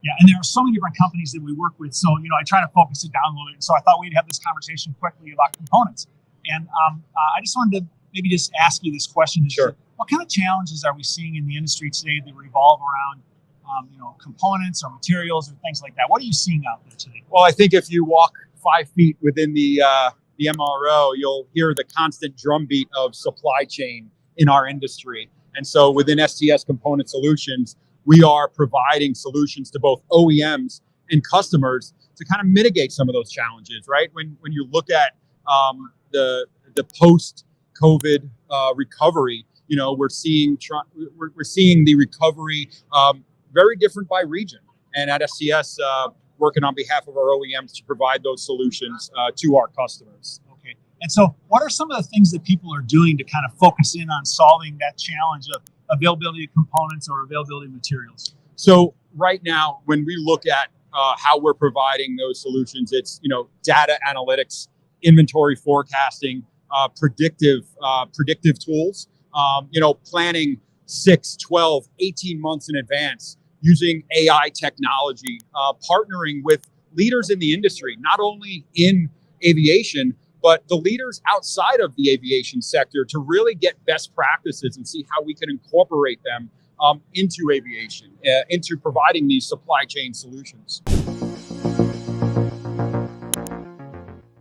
Yeah, and there are so many different companies that we work with. So, I try to focus it down a little bit. So I thought we'd have this conversation quickly about components. And I just wanted to maybe just ask you this question. Sure. What kind of challenges are we seeing in the industry today that revolve around, components or materials or things like that? What are you seeing out there today? Well, I think if you walk 5 feet within the MRO, you'll hear the constant drumbeat of supply chain in our industry. And so within STS Component Solutions, we are providing solutions to both OEMs and customers to kind of mitigate some of those challenges, right? When you look at the post-COVID recovery, we're seeing the recovery very different by region. And at STS, working on behalf of our OEMs to provide those solutions to our customers. Okay. And so what are some of the things that people are doing to kind of focus in on solving that challenge of availability of components or availability of materials? So right now, when we look at how we're providing those solutions, it's, data analytics, inventory forecasting, predictive tools, planning 6, 12, 18 months in advance, using AI technology, partnering with leaders in the industry, not only in aviation, but the leaders outside of the aviation sector to really get best practices and see how we can incorporate them into aviation, into providing these supply chain solutions.